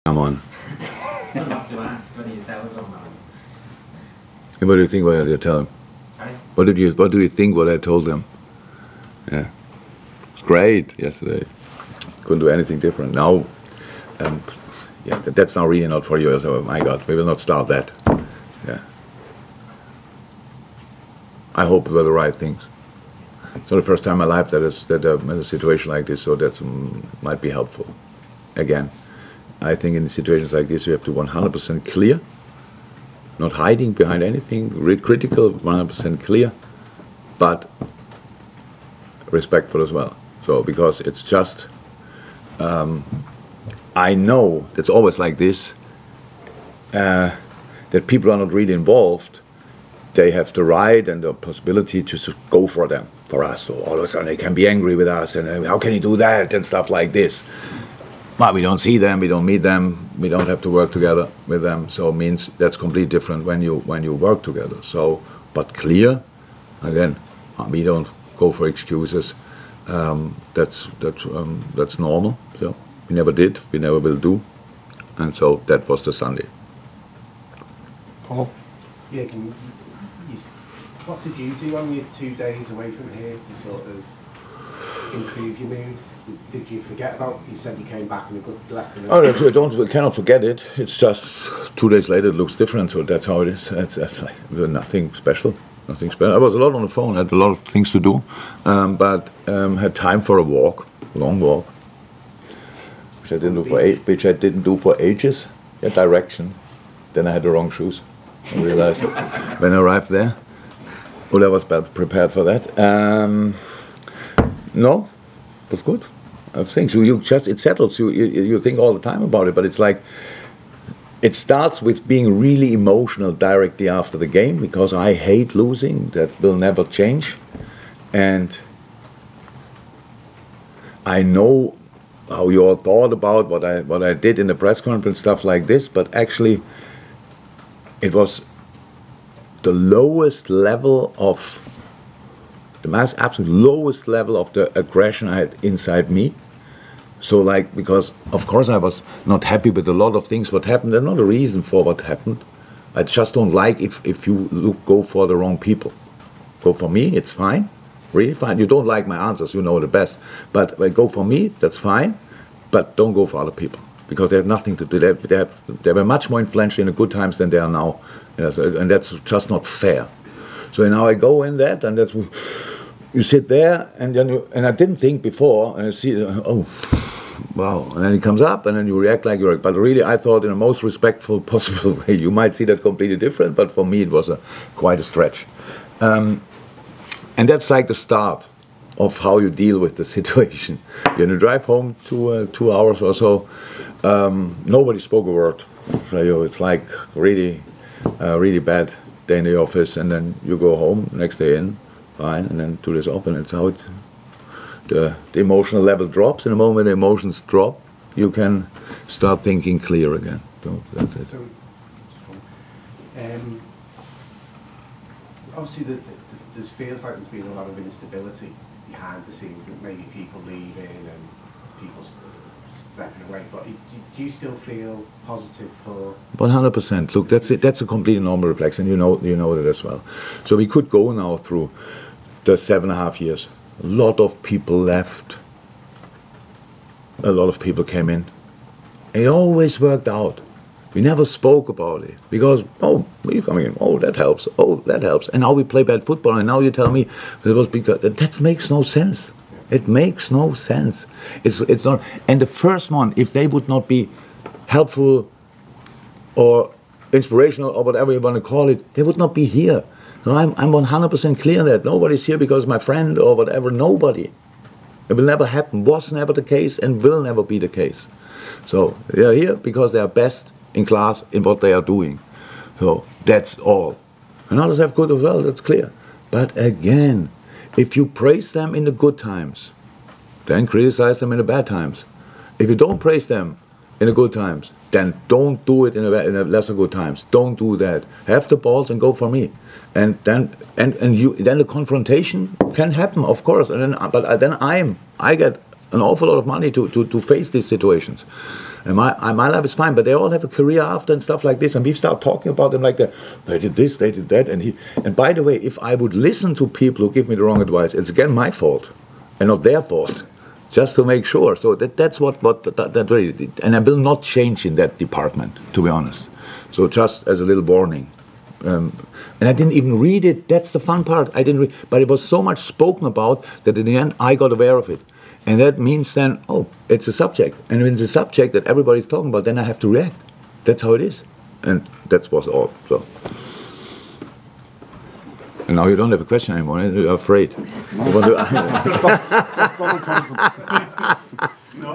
Come on. Not to ask, what do you tell them? What do you think? What did you tell them? What do you think? What I told them? Yeah, it's great yesterday. Couldn't do anything different. Now, yeah, that's now really not for you. So, my God, we will not start that. Yeah. I hope it were the right things. It's not the first time in my life that I'm in a situation like this, so that might be helpful. Again, I think in situations like this, you have to 100% clear, not hiding behind anything, critical, 100% clear, but respectful as well. So, because it's just, I know it's always like this, that people are not really involved. They have the right and the possibility to go for them, for us. So all of a sudden they can be angry with us, and how can you do that, and stuff like this. Well, we don't see them, we don't meet them, we don't have to work together with them. So it means that's completely different when you work together. So, but clear, again, we don't go for excuses. That's normal. So we never did, we never will do, and so that was the Sunday. Paul? Yeah, what did you do on your 2 days away from here to sort of improve your mood? Did you forget about? You said you came back and you left. Oh, we cannot forget it. It's just 2 days later it looks different, so that's how it is. It's like nothing special. Nothing special. I was a lot on the phone. I had a lot of things to do, but had time for a walk, long walk, which I didn't do for ages. Yeah, direction. Then I had the wrong shoes. I realized when I arrived there. Well, I was prepared for that. No, it was good. I think so. It settles. You think all the time about it, but it's like it starts with being really emotional directly after the game, because I hate losing. That will never change, and I know how you all thought about what I did in the press conference, stuff like this. But actually, it was the lowest level of absolute lowest level of the aggression I had inside me. So, like, because of course I was not happy with a lot of things what happened. There's not a reason for what happened. I just don't like if you go for the wrong people. Go for me, it's fine, really fine. You don't like my answers, you know the best. But go for me, that's fine. But don't go for other people, because they have nothing to do. They were much more influential in the good times than they are now. And that's just not fair. So now I go in that, and that's you sit there, and then and I didn't think before, and I see, oh, wow, and then it comes up, and then you react like you're. But really, I thought in the most respectful possible way. You might see that completely different, but for me, it was quite a stretch, and that's like the start of how you deal with the situation. You're in a drive home 2 hours or so. Nobody spoke a word. So it's like really bad day in the office, and then you go home next day in, fine, and then do this up, and it's how the emotional level drops. In the moment the emotions drop, you can start thinking clear again. So that's it. So, obviously, there feels like there's been a lot of instability behind the scenes, with maybe people leaving and people stepping away. But do you still feel positive for? 100%. Look, that's it. That's a completely normal reflex, and you know that as well. So we could go now through the 7.5 years. A lot of people left. A lot of people came in. It always worked out. We never spoke about it because, oh, you coming in, oh, that helps, and now we play bad football, and now you tell me that was because that makes no sense. It makes no sense. It's not. And the first one, if they would not be helpful or inspirational or whatever you want to call it, they would not be here. So I'm 100% clear on that. Nobody's here because my friend or whatever. Nobody. It will never happen. Was never the case and will never be the case. So they are here because they are best in class in what they are doing. So that's all. And others have good as well, that's clear. But again, if you praise them in the good times, then criticize them in the bad times. If you don't praise them in the good times, then don't do it in the lesser good times. Don't do that. Have the balls and go for me. And then the confrontation can happen, of course. And then, but then I get an awful lot of money to face these situations. And my life is fine, but they all have a career after and stuff like this, and we start talking about them like that. They did this, they did that, and by the way, if I would listen to people who give me the wrong advice, it's again my fault, and not their fault, just to make sure. So that's what that really did. And I will not change in that department, to be honest. So just as a little warning. And I didn't even read it. That's the fun part. I didn't read, but it was so much spoken about that in the end I got aware of it. And that means then, oh, it's a subject. And when it's a subject that everybody's talking about, then I have to react. That's how it is. And that was all. So. And now you don't have a question anymore. You're afraid. No,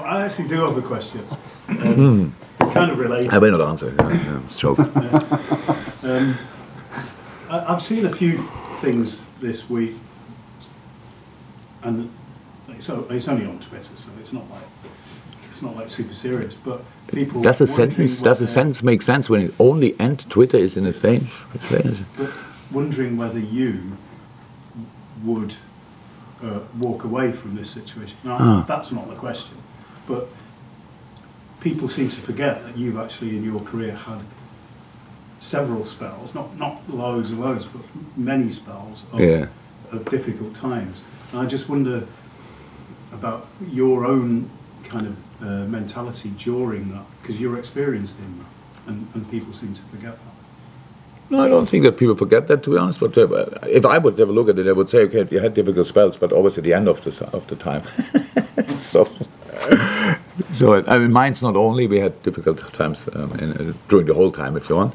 I actually do have a question. It's kind of related. I will not answer. It's a joke. I've seen a few things this week, and so it's only on Twitter, so it's not like super serious. But people does a sentence make sense when it only and Twitter is in the same? But wondering whether you would walk away from this situation. Now, that's not the question, but people seem to forget that you've actually in your career had several spells, not loads and loads, but many spells of difficult times. And I just wonder about your own kind of mentality during that, because you're experienced in that, and people seem to forget that. No, I don't think that people forget that, to be honest. But if I would have a look at it, I would say, okay, you had difficult spells, but always at the end of the time. So I mean, mine's not only. We had difficult times during the whole time, if you want.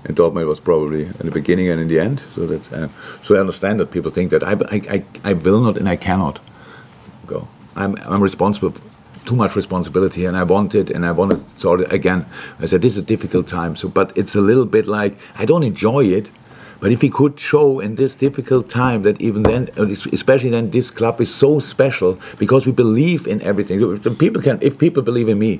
And Dortmund was probably in the beginning and in the end. So that's so I understand that people think that I will not and I cannot go. I'm responsible. Too much responsibility, and I want it, and I want it sorted again. I said this is a difficult time, so but it's a little bit like I don't enjoy it, but if we could show in this difficult time that even then, especially then, this club is so special because we believe in everything. If people believe in me,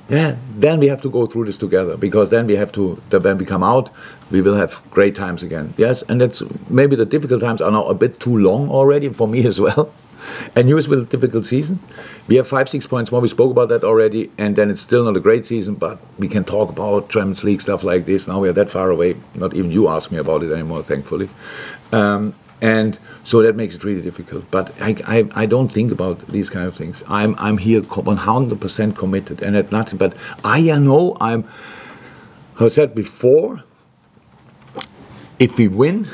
yeah, then we have to go through this together, because then we have to. When we come out, we will have great times again. Yes, and that's maybe the difficult times are now a bit too long already for me as well. And news with a difficult season. We have 5-6 points more. We spoke about that already, and then it's still not a great season, but we can talk about Champions League stuff like this. Now we are that far away. Not even you ask me about it anymore, thankfully. And so that makes it really difficult. But I don't think about these kind of things. I'm here 100% committed, and at nothing. But I know as I said before, if we win,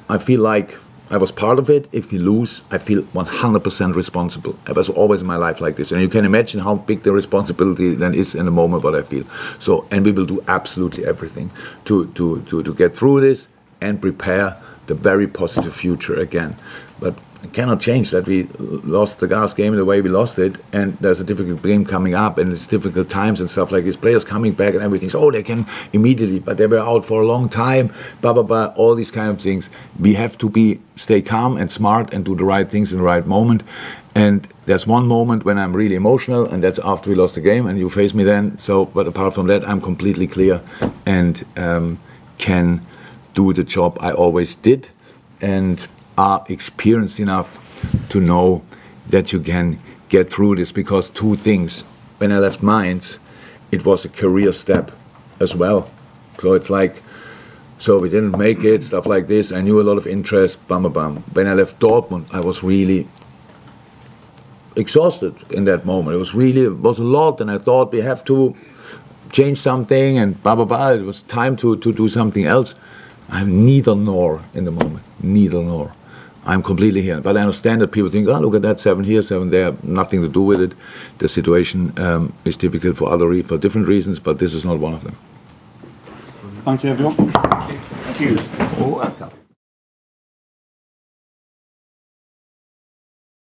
I feel like I was part of it. If we lose, I feel 100% responsible. I was always in my life like this. And you can imagine how big the responsibility then is in the moment what I feel. So, and we will do absolutely everything to get through this and prepare the very positive future again. But I cannot change that we lost the last game the way we lost it, and there's a difficult game coming up, and it's difficult times and stuff like this. Players coming back and everything. So, they can immediately, but they were out for a long time, blah, blah, blah, all these kind of things. We have to stay calm and smart and do the right things in the right moment. And there's one moment when I'm really emotional, and that's after we lost the game, and you face me then. So, but apart from that, I'm completely clear and can do the job I always did, and are experienced enough to know that you can get through this. Because two things, when I left Mainz, it was a career step as well. So it's like, so we didn't make it, stuff like this. I knew a lot of interest, bam, bam, bam. When I left Dortmund, I was really exhausted in that moment. It was a lot, and I thought we have to change something, and blah, blah, blah. It was time to do something else. I'm neither nor in the moment, neither nor. I'm completely here. But I understand that people think, oh, look at that, 7 here, 7 there, nothing to do with it. The situation is difficult for different reasons, but this is not one of them. Thank you, everyone. Thank you. Oh, welcome.